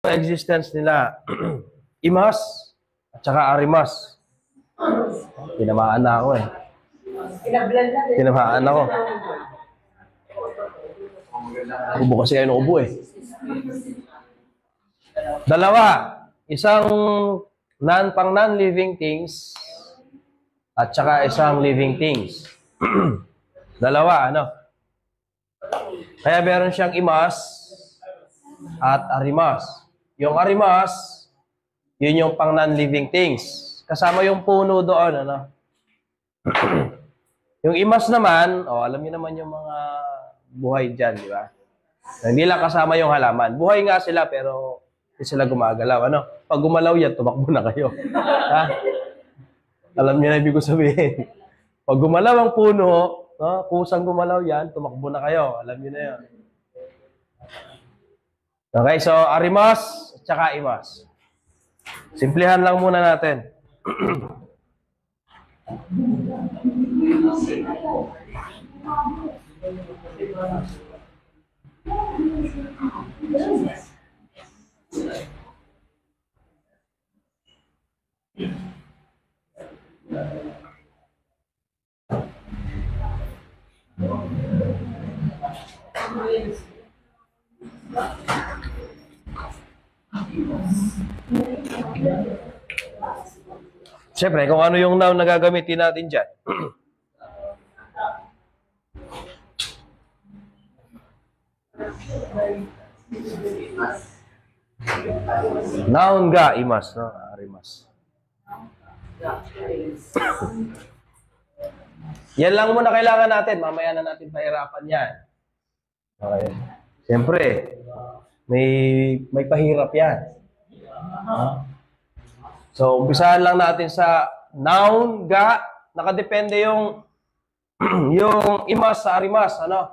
existence nila, Imas at saka Arimas. Tinamaan na ako eh. Tinamaan ako. Ubo kasi kayo ng ubo eh. Dalawa, isang pang non-living things at saka isang living things. Dalawa, ano? Kaya meron siyang Imas at Arimas. Yung Arimas, yun yung pang non-living things. Kasama yung puno doon, ano? Yung Imas naman, alam niyo naman yung mga buhay dyan, di ba? Hindi lang kasama yung halaman. Buhay nga sila, pero hindi sila gumagalaw. Ano? Pag gumalaw yan, tumakbo na kayo. Ha? Alam niyo na ibig ko sabihin. Pag gumalaw ang puno, kusang gumalaw yan, tumakbo na kayo. Alam niyo na yun. Okay, so Arimas at saka Imas. Simplihan lang muna natin. Siyempre, kung ano yung noun na gagamitin natin dyan. Noun ga, Imas, no? Arimas. Yan lang muna kailangan natin. Mamaya na natin pahirapan yan. Okay. Siyempre, may pahirap yan. So, umpisahan lang natin sa noun, ga, nakadepende yung yung Imas sa Arimas, ano?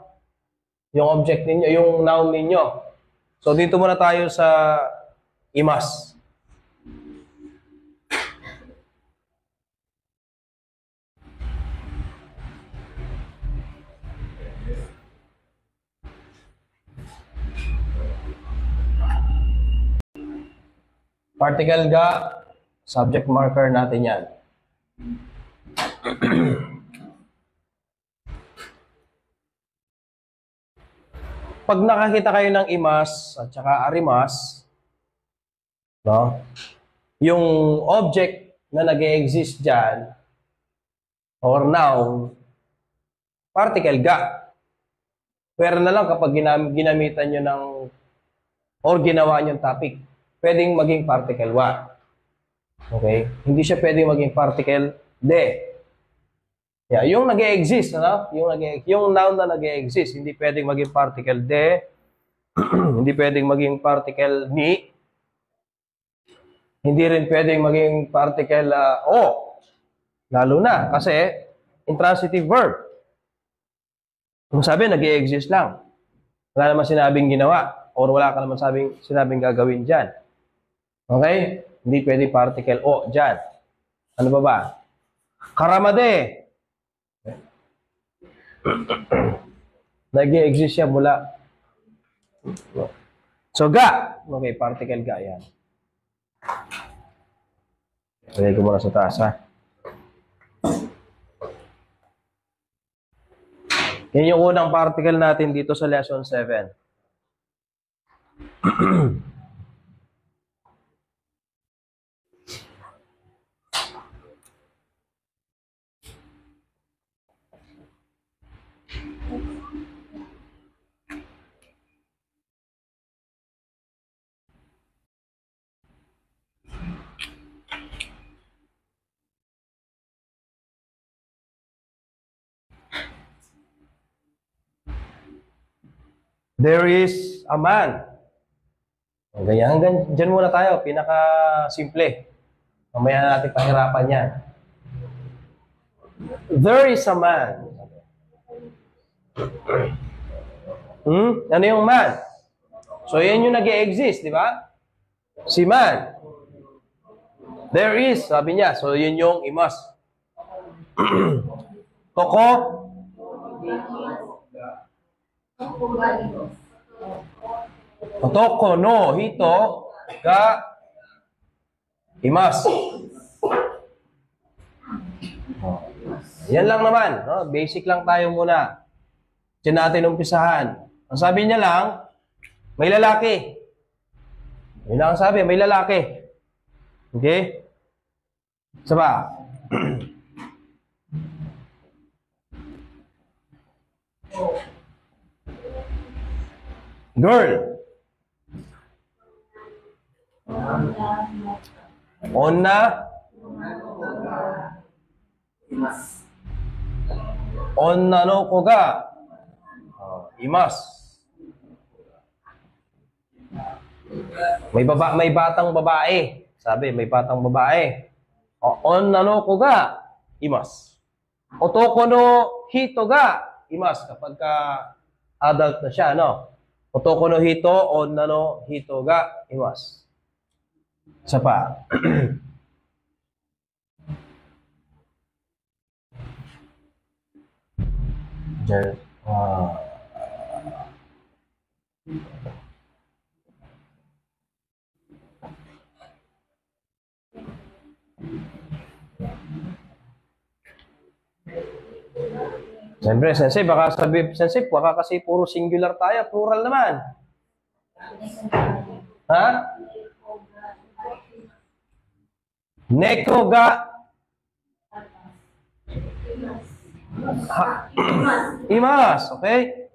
Yung object ninyo, yung noun ninyo. So, dito muna tayo sa Imas. Particle ga, subject marker natin yan. Pag nakakita kayo ng Imas at saka Arimas, no? Yung object na nag-e-exist dyan, or noun, particle ga. Pero na lang kapag ginamitan nyo ng, or ginawa nyo ng topic, pwedeng maging particle wa. Okay? Hindi siya pwedeng maging particle de. Yeah, yung nag-e-exist, ano? Yung noun na nag-e-exist, hindi pwedeng maging particle de, hindi pwedeng maging particle ni, hindi rin pwedeng maging particle o. Lalo na, kasi intransitive verb. Kung sabi, nag-e-exist lang. Wala naman sinabing ginawa, or wala ka naman sinabing gagawin dyan. Okay? Hindi pwedeng particle o dyan. Ano ba ba? Karamade. Nag-e-exist siya mula. So, ga. Okay, particle ga. Yan. Lagay ko muna sa taas, ha? Yan yung unang particle natin dito sa lesson 7. There is a man. Ganyan, dyan muna tayo. Pinaka-simple. Mamaya na natin pahirapan yan. There is a man. Ano yung man? So, yan yung nag-e-exist, di ba? Si man. There is, sabi niya. So, yun yung Imas. Toko. Otoko no hito ga, imas. Yan lang naman. No? Basic lang tayo muna. Diyan natin umpisahan. Ang sabi niya lang, may lalaki. Yun lang ang sabi, may lalaki. Okay? Isa pa. Girl. Onna. Onna no ko ga. Imas. May batang babae. Sabi, may batang babae. Onna no ko ga. Imas. Otoko no hito ga. Imas. Kapag ka adult na siya, no? Otoko no hito, onna no hito ga. Imas. Isa pa. Siyempre, sensei, baka kasi puro singular tayo, plural naman. Ha? Neko ga imas, okay?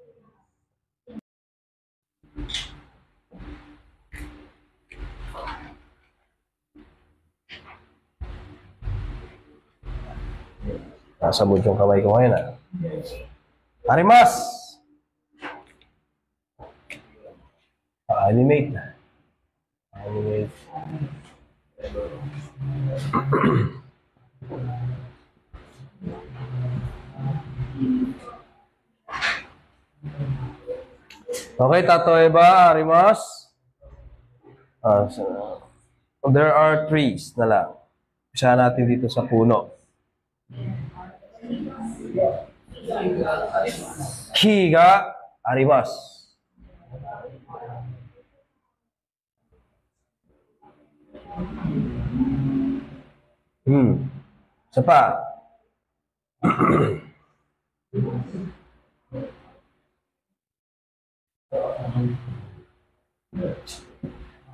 Nasabot yung kamay ko ngayon, Arimas! Animate. Animate. Okay, tatoy ba, Arimas? There are trees na lang. Isa natin dito sa puno. Ki ga arimasu. Isa pa.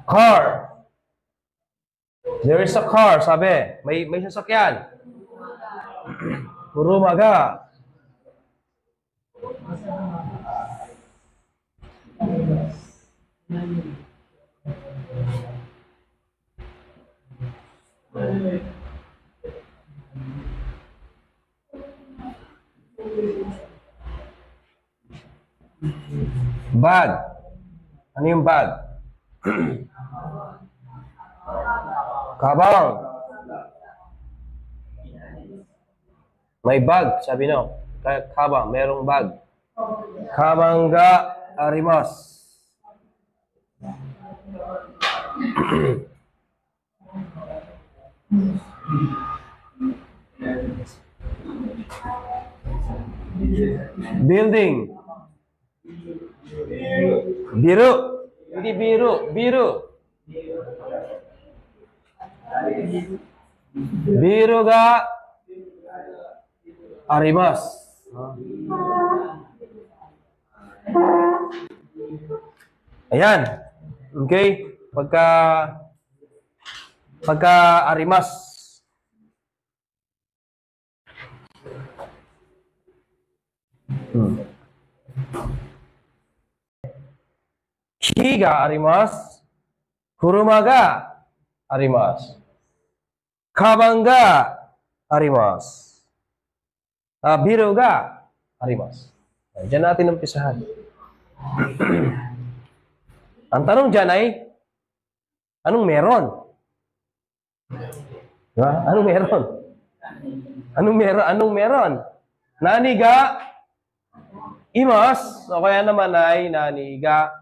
Car. There is a car, sabi. May sasakyan. Kurumaga. Bag. Ano yung bag? Kabang. May bag, sabi no. Kabang, merong bag. Kabang ga arimasu. Building. Biru. Hindi biru. Biru. Biru ga arimasu. Ayan. Okay? Pagka arimas. Ki ga arimasu. Kuruma ga arimasu. Kabang ga arimasu. Biru ga arimasu. Diyan natin umpisahan. Ang tanong dyan ay, anong meron? Diba? Anong meron? Anong meron? Nani ga imas, o kaya naman ay nani ga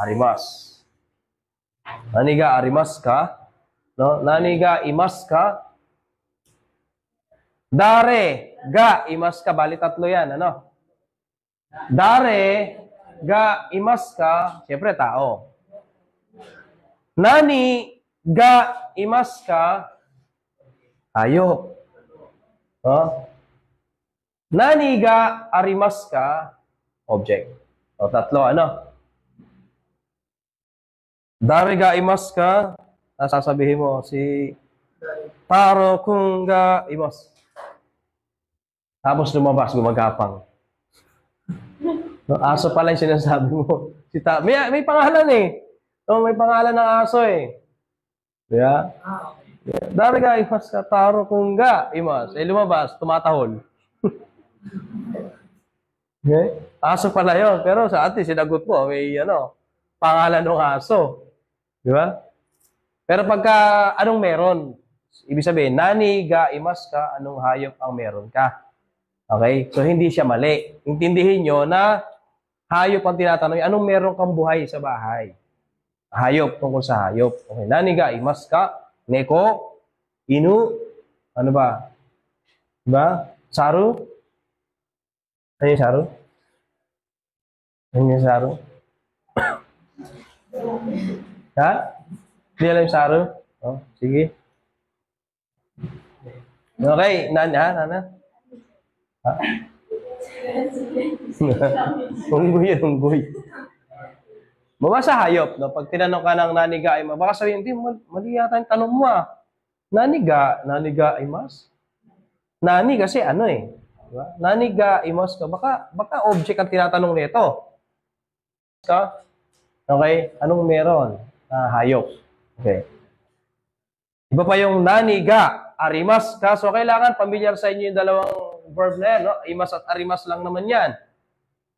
arimas. Nani ga arimas ka? No? Nani ga imas ka? Dare ga imas ka, bali tatlo yan, ano? Dare ga imas ka, siyempre tao. Nani ga imasu ka? Hayop. Oh. Nani ga arimasu ka? Object. O, tatlo, ano? Dari ga imasu ka? Sasabihin mo, si Taro kun ga imasu. Tapos lumabas, gumagapang. No, aso pala yung sinasabi mo. May pangalan eh. No, may pangalan ng aso eh. Yeah? Dari ga imasu ka? Taro kun ga imasu. Eh, lumabas, tumatahol. Okay? Aso pala yun. Pero sa atin, sinagot mo, may pangalan ng aso. Di ba? Pero pagka, anong meron? Ibig sabihin, nani ga imasu ka, anong hayop ang meron ka? Okay? So, hindi siya mali. Intindihin nyo na hayop ang tinatanong. Anong meron kang buhay sa bahay? Hayop, tungkol sa hayop. Okay. Nani ga imasu ka? Neko? Inu? Ano ba? Diba? Saru? Ano yung saru? Ano yung saru? Ha? Hindi alam yung saru? Oh, sige. Okay, Nana? Ha? Unggoy. Baba sa hayop, no? Pag tinanong ka ng naniga, baka sabihin, hindi, mali yata yung tanong mo ah. Naniga imas? Nani kasi ano eh. Diba? Naniga imas ka. Baka object ang tinatanong nito. Okay? Anong meron? Hayop. Okay. Iba pa yung naniga, arimas ka. So, kailangan familiar sa inyo yung dalawang verb na yan. No? Imas at arimas lang naman yan.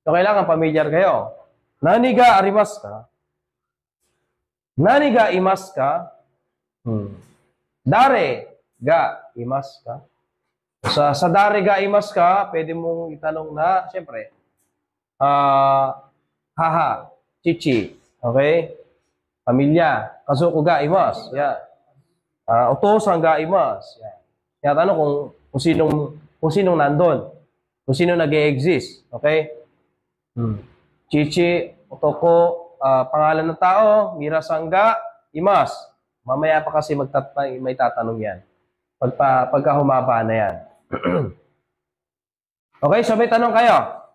So, kailangan familiar kayo. Naniga, arimas ka. Naniga, imas ka. Dare, ga, imas ka. Sa dare ga imas ka, pwede mong itanong na, siyempre, haha, chichi, okay? Pamilya, kazuko ga imas, yan. Utosan ga imas, yan. Kaya tanong kung sinong nandun, kung sino nag-e-exist, okay? Chichi, otoko, pangalan ng tao, mirasan ga imas. Mamaya pa kasi may tatanong yan. Pagka humaba na yan. Okay, so may tanong kayo.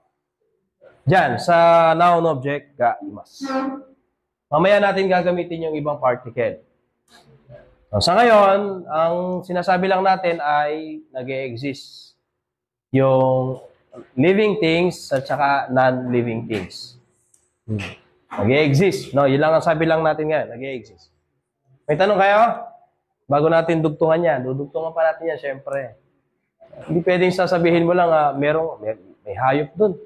Diyan, sa noun object, ga imas. Mamaya natin gagamitin yung ibang particle. So, sa ngayon, ang sinasabi lang natin ay nag-e-exist yung living things at saka non-living things. Nag-e-exist. No, yun lang ang sabi lang natin ngayon, nag-e-exist. May tanong kayo? Bago natin dugtungan yan. Dudugtungan pa natin yan, syempre. Hindi pwedeng sasabihin mo lang, may hayop dun.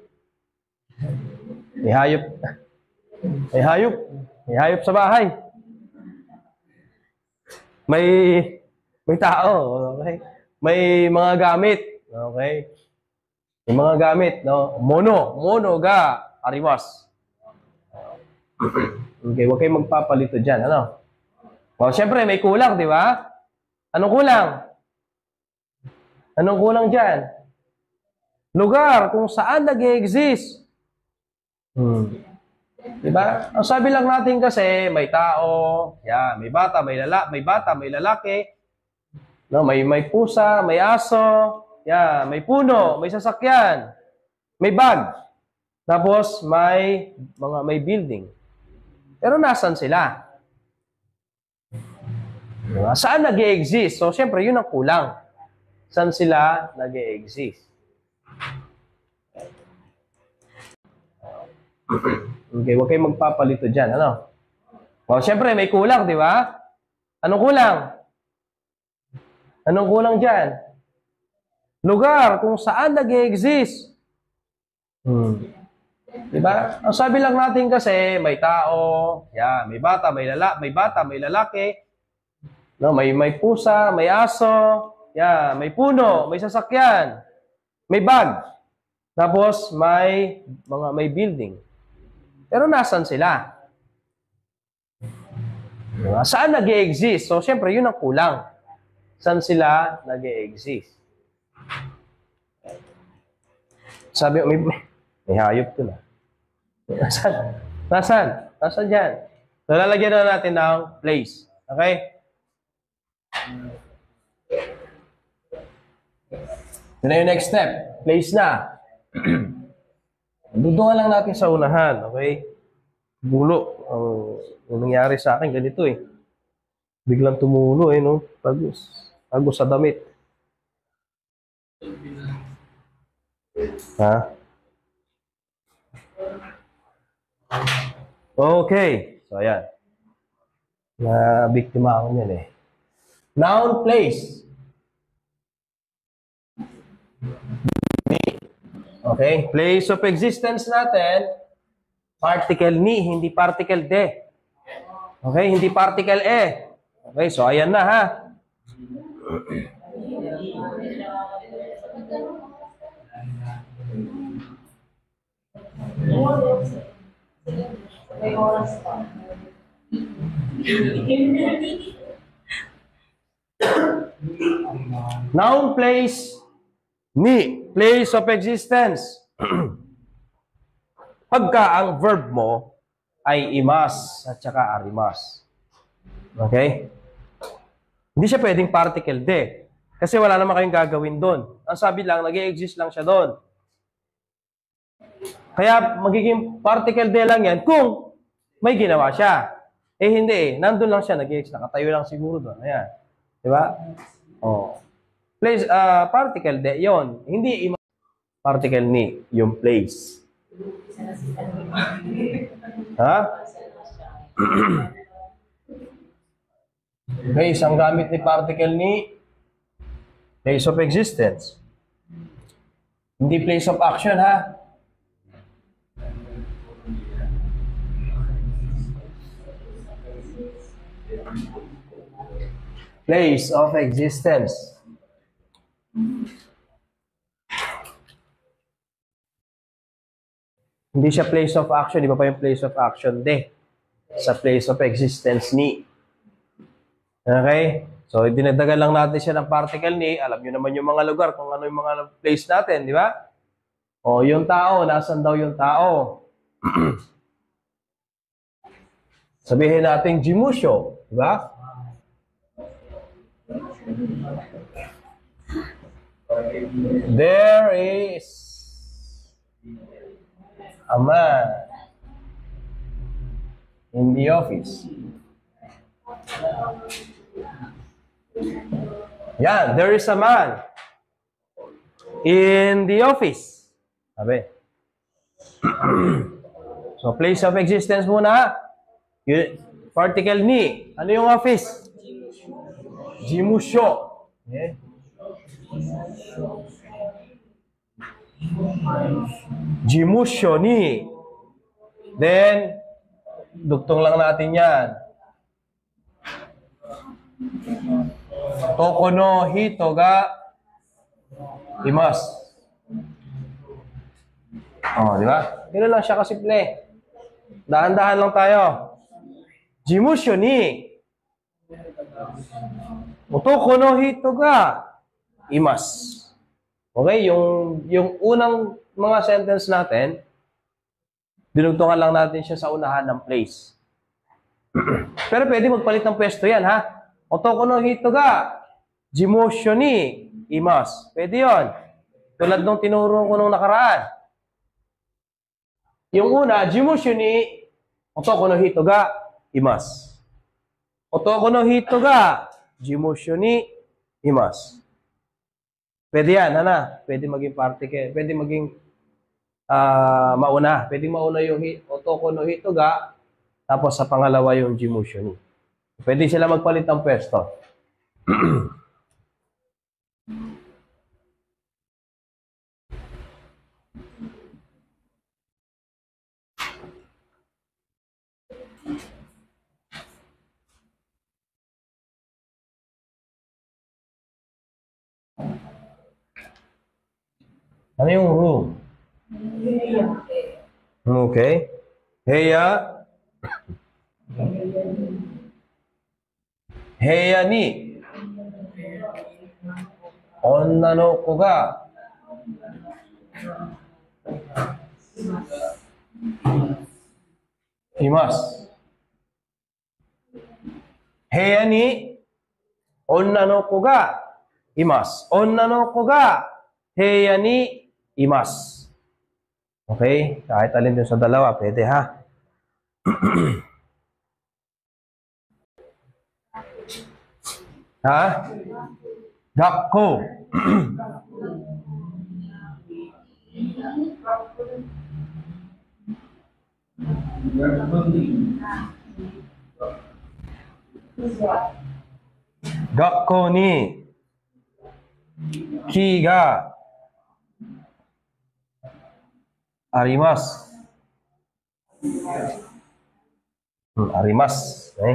May hayop. May hayop. May hayop sa bahay. May tao. Okay? May mga gamit. Okay? May mga gamit. No? Mono ga arimas. Okay, huwag kayong magpapalito dyan. Ano? O, syempre, may kulang, di ba? Anong kulang? Anong kulang dyan? Lugar kung saan nag-e-exist. Diba? Ang sabi lang natin kasi, may tao, yan, may bata, may lalaki, no, may pusa, may aso, yan, may puno, may sasakyan, may bag, tapos may building. Pero nasan sila? Diba? Saan nag-e-exist? So, syempre, yun ang kulang. Saan sila nag-e-exist? Okay, huwag kayong magpapalito dyan. Ano? O, syempre, may kulang, di ba? Anong kulang? Anong kulang dyan? Lugar kung saan nag-e-exist. Di ba? Ang sabi lang natin kasi, may tao, yan, may bata, may lalaki, no, may pusa, may aso, yan, may puno, may sasakyan, may bag, tapos may building. Pero nasan sila? Diba? Saan nag-e-exist? So, syempre, yun ang kulang. Saan sila nag-e-exist? Sabi, may hayop dun ah. Nasaan? Nasaan dyan? So, lalagyan na natin ng place. Okay? Ito na yung next step. Place na. Dudungan lang natin sa unahan. Okay? Bulo. Ang nangyari sa akin, ganito eh. Biglang tumulo eh, no? Tagos. Tagos sa damit. Ha? Okay. So, ayan. Na-biktima ako niyan eh. Noun, place. Okay? Place of existence natin, particle ni, hindi particle de. Okay? Hindi particle e. Okay? So, ayan na ha. Noun, place, ni, place of existence. Pagka ang verb mo ay imas at saka arimas. Okay? Hindi siya pwedeng particle de. Kasi wala naman kayong gagawin doon. Ang sabi lang, nag-i-exist lang siya doon. Kaya magiging particle de lang yan kung may ginawa siya. Eh hindi eh. Nandun lang siya, nag-i-exist. Nakatayo lang siguro doon. Ayan. Diba? Oh. Place, particle de, yon. Hindi particle ni, yung place. Ha? Okay, isang gamit ni particle ni place of existence. Hindi place of action, ha? Place of existence. Hindi siya place of action. Di ba pa yung place of action de? Sa place of existence ni. Okay? So, dinagdagan lang natin siya ng particle ni. Alam nyo naman yung mga lugar kung ano yung mga place natin. Di ba? O, yung tao. Nasaan daw yung tao? Sabihin natin Jimusho. Di ba? There is a man in the office. Yan, there is a man in the office. Sabi. So, place of existence muna. Particle ni. Ano yung office? Jimusho. Okay. Jimusho ni. Then, dugtong lang natin yan. Toko no hito ga imas. Oh, di ba? Ganun lang siya kasimple. Dahan-dahan lang tayo. Jimusho ni. Toko no hito ga imas. Okay, yung unang mga sentence natin, dinugtungan lang natin siya sa unahan ng place. Pero pwede magpalit ng pwesto yan, ha? Otoko no hito ga, jimosyo ni imas. Pwede yon. Tulad nung tinuro ko nung nakaraan. Yung una, jimosyo ni otoko no hito ga imas. Otoko no hito ga, jimosyo ni imas. Pwede yan, hana. Pwede maging particle. Pwede maging mauna. Pwede mauna yung otoko no hito ga, tapos sa pangalawa yung jimusyo ni. Pwede sila magpalit ng pwesto. Ano yung room? Okay. Heya. Heya ni. Onna no ko ga. Imasu. 部屋に女の子がいます。女の子が部屋にいます。Okay? Kahit alin dun sa dalawa, pwede ha? Ha? Gakko. Gakko ni ki ga arimasu. Arimasu. Okay?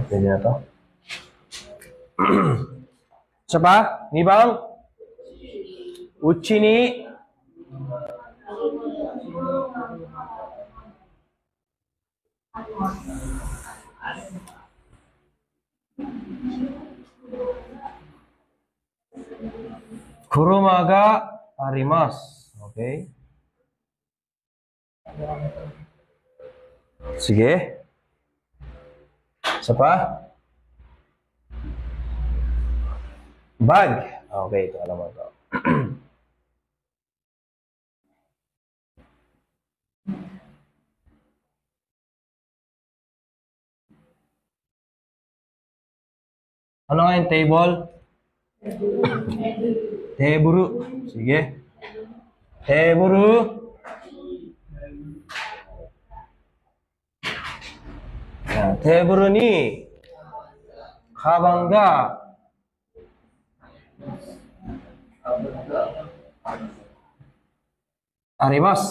Pwede na to. Isa pa? Nibang? Uchi ni kuruma ga arimasu. Okay? Sige. Isa pa? Bag. Okay, ito alam mo ito. Ano nga yung table? Teburu. Sige. Teburu. Teburu ni kaban ga arimasu.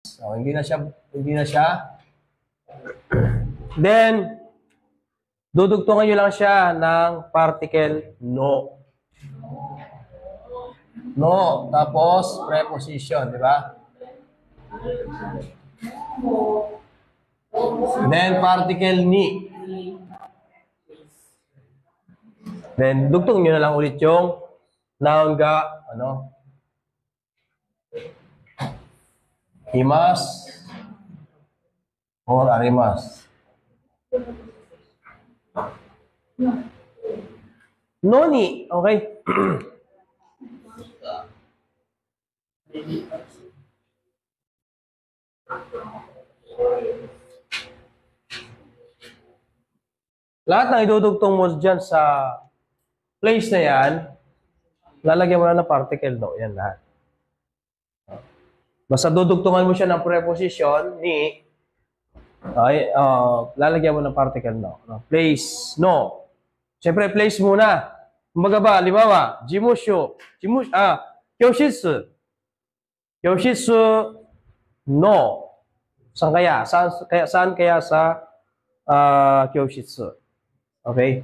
So, hindi na siya. Then, dudugtungan nyo lang siya ng particle no. No, tapos preposition, di ba? Then, particle ni. Then, dugtong nyo na lang ulit yung noun ga, imas or arimas. Noni, okay? Lahat ng idudugtong mo dyan sa place na yan, lalagyan mo na ng particle no. Yan lahat. Basta dudugtungan mo siya ng preposition ni lalagyan mo ng particle no. Place, no. Siyempre, place muna. Kumbaga ba, limawa, jimusho, kyoshitsu. Kyoshitsu, no. Saan kaya? Saan kaya sa kyoshitsu? Okay?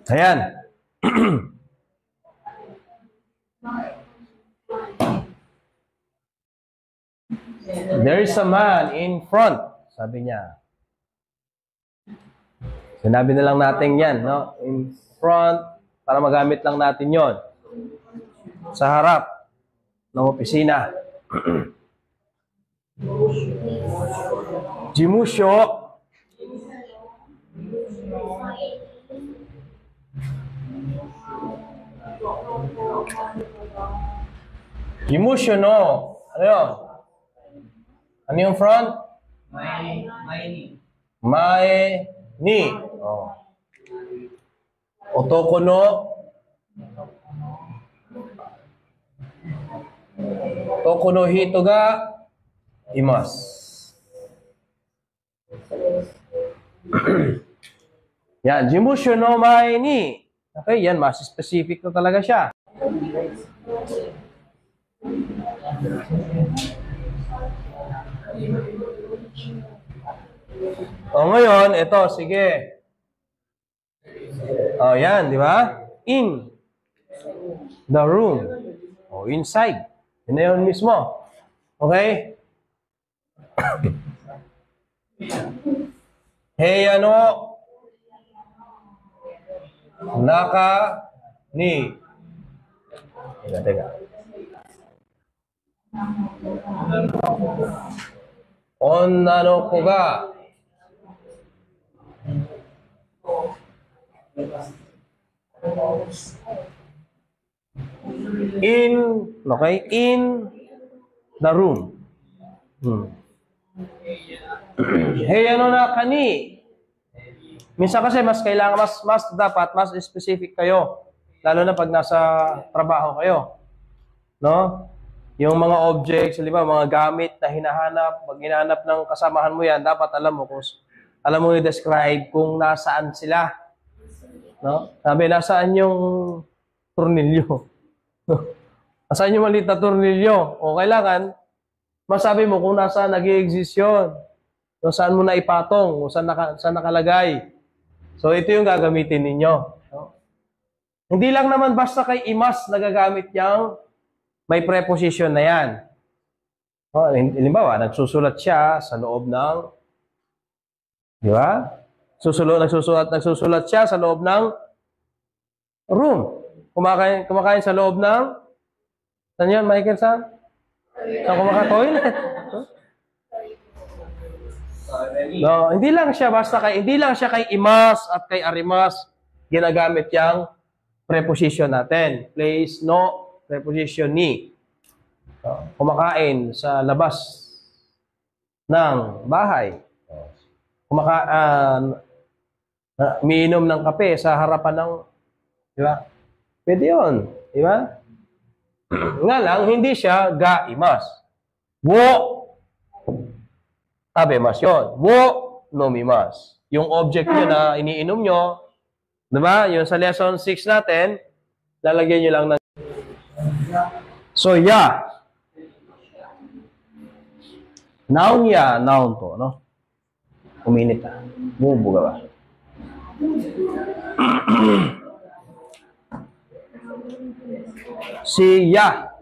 Ayan. There is a man in front, sabi niya. Sinabi na lang natin yan, no? In front, para magamit lang natin yon sa harap ng opisina. Jimusho. Jimusho no. Ano yun? Ano yung front? Mae ni. Oh. Otoko no. Otoko no hito ga imasu. Yan, jimusho no mae ni. Okay, yan, mas specific na talaga siya. O ngayon, ito, sige. O yan, di ba? In the room. O inside. Yun na yun mismo. Okay? Hey, ano? Naka ni. Teka. Onnano ko ga in the room. Hey, ano na kani? Minsan kasi mas kailangan, mas dapat, mas specific kayo. Lalo na pag nasa trabaho kayo. No? Yung mga objects, di ba, mga gamit na hinahanap, pag hinahanap ng kasamahan mo yan, dapat alam mo i-describe kung nasaan sila. No? Sabi, nasaan yung tornilyo? Nasaan yung maliit na tornilyo? O kailangan, masabi mo kung nasaan nag-i-exist yun. Kung saan mo na ipatong, kung saan nakalagay. So, ito yung gagamitin ninyo. No? Hindi lang naman basta kay imas nagagamit niyang may preposition na yan. O, halimbawa, nagsusulat siya sa loob ng, di ba? Nagsusulat siya sa loob ng room. Kumakain sa loob ng, saan yun, Michael, saan? Saan kumaka-toilet? No, hindi lang siya kay imas at kay arimas ginagamit yang preposition natin. Place, no, preposition ni. So, kumakain sa labas ng bahay. Umiinom ng kape sa harapan ng, di ba? Pwede yun, di ba? Nga lang, hindi siya ga-imas. Wo tabemas yun. Wo nomimas. Yung object nyo na iniinom nyo, diba? Yung sa lesson 6 natin, lalagyan nyo lang ng... So, ya. Noun ya, noun to, no? Uminit na. Bumubuga ba? Si ya.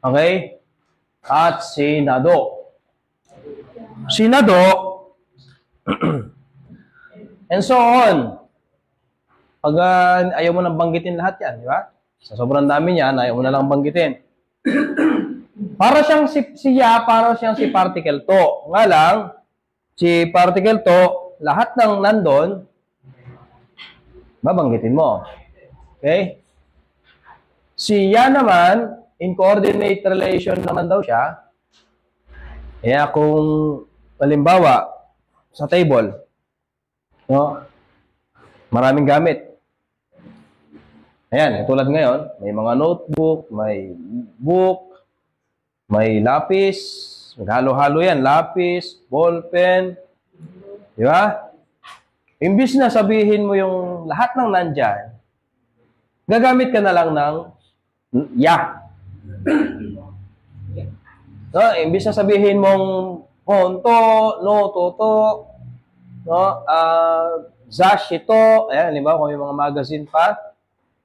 Okay? At si nado. Sinado, and so on. Pag ayaw mo nang banggitin lahat yan, di ba? Sa sobrang dami niyan, ayaw mo na lang banggitin. Para siyang para siyang si particle to. Nga lang, si particle to, lahat ng nandun, babanggitin mo. Okay? Siya naman, in coordinate relation naman daw siya. Kaya kung halimbawa, sa table, no, maraming gamit. Ayan, tulad ngayon, may mga notebook, may book, may lapis, maghalo-halo yan, lapis, ballpen, di ba? Imbis na sabihin mo yung lahat ng nandyan, gagamit ka na lang ng ya. No, imbis na sabihin mong honto, no, toto, no, zashito, ayan, di ba, kung may mga magazine pa,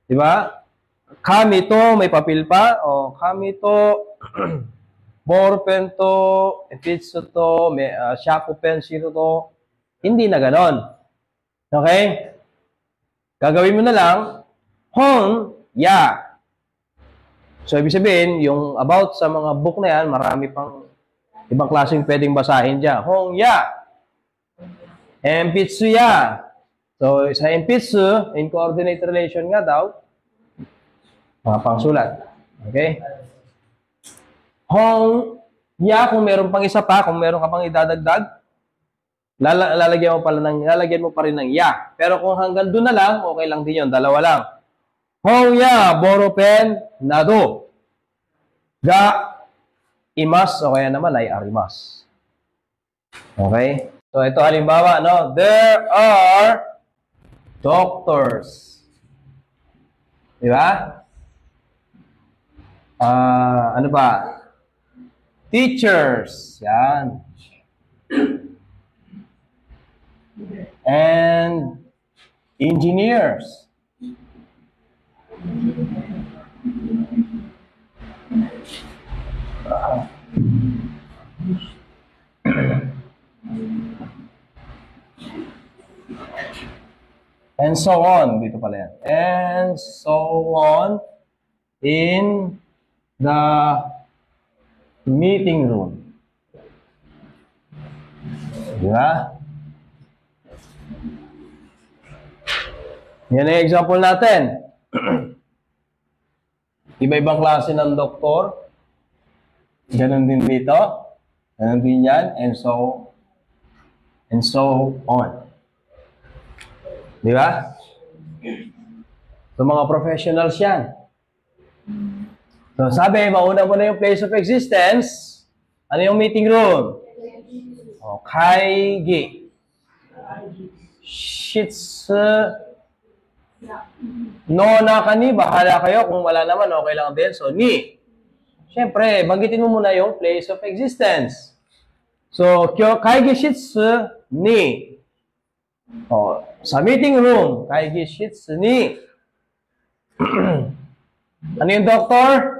di ba? Kami to, may papel pa, o kami to, ballpen to, epitso to, may shaku pencil to. Hindi na ganon. Okay? Gagawin mo na lang, hong, ya. So, ibig sabihin, yung about sa mga book na yan, marami pang ibang klaseng pwedeng basahin dyan. Hong, ya. Empitsu, ya. So, sa empitsu, in coordinate relation nga daw, mga pangsulat. Okay? Hong, ya, kung meron pang isa pa, kung meron ka pang idadagdag, lalagyan mo pa rin ng ya. Pero kung hanggang doon na lang, okay lang din yun, dalawa lang. Hong, ya, boropen, nado. Ga, imas, o kaya naman ay arimas. Okay? So, ito halimbawa, no? There are doctors. Di ba? Ano ba? Teachers. Yan. And engineers. And so on. Dito pala yan. And so on in the meeting room. Diba? Yan ang example natin. Iba-ibang klase ng doktor. Ganon din dito. Ganon din yan. And so on. Di ba? So, mga professionals yan. So, sabi, mauna mo na yung place of existence. Ano yung meeting room? O, kaigi. Shitsu. No na kani, bahala kayo. Kung wala naman, okay lang din. So, ni. Siyempre, banggitin mo muna yung place of existence. So, kyo kaigi shitsu ni. O, sa meeting room, kaigi shitsu ni. Ano yung doktor?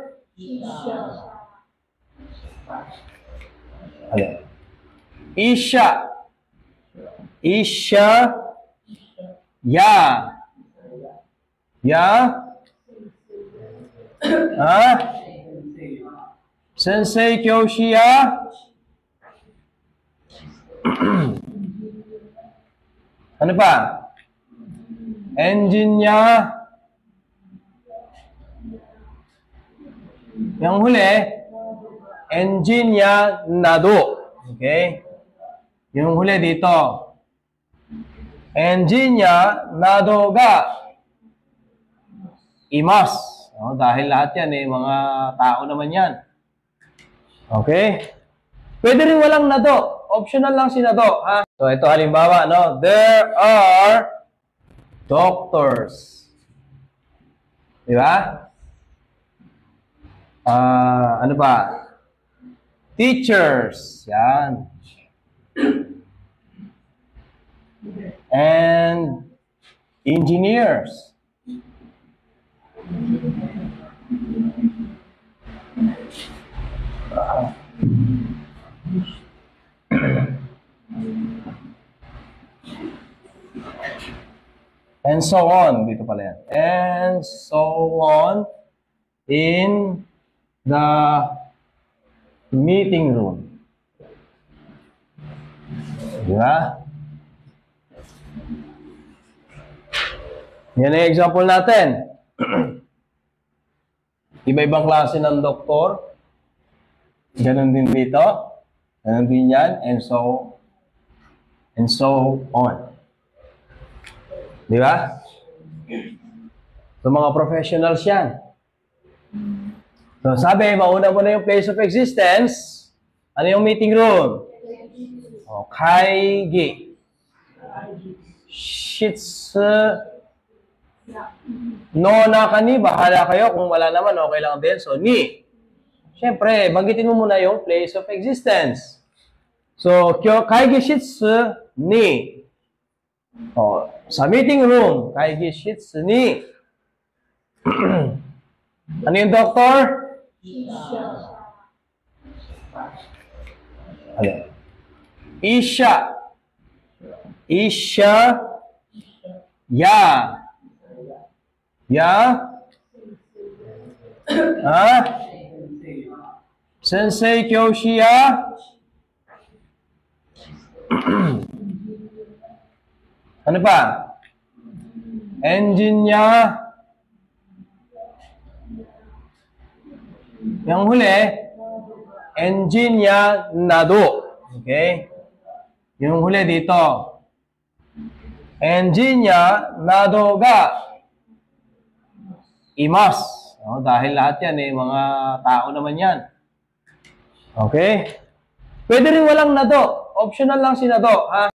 Ano? Isha. Isha. Ya. Ya. Ha? Sensei Kyoshiya. Ano pa? Engineer. Yung huli, engineer nado. Okay? Yung huli dito. Engineer nado ga imas. No, dahil lahat yan, mga tao naman yan. Okay? Pwede rin walang nado. Optional lang si nado. Ha? So, ito halimbawa, no? There are doctors. Di ba? Ano ba? Teachers. Yan. And engineers. And so on. Dito pala yan. And so on in the meeting room. Diba? Yan ang example natin. Iba-ibang klase ng doktor. Ganon din dito. Ganon din yan. And so on. Di ba? So, mga professionals yan. So, sabi, mauna mo na yung place of existence. Ano yung meeting room? O, kaigi. Shitsu. No na kani, bahala kayo. Kung wala naman, okay lang din. So, ni. Siyempre, banggitin mo muna yung place of existence. So, kaigi shitsu ni. O, sa meeting room, kaigi shitsu ni. Ano yung doktor? Ano? Isha. Isha. Ya. Ya. Ha? Sensei Kyoshi ya. Ano pa? Engineer. Yang huli, engineer nado. Okay? Yung huli dito. Engineer nado ga imas. No, dahil lahat yan mga tao naman yan. Okay? Pwede rin walang nado. Optional lang si nado. Ha?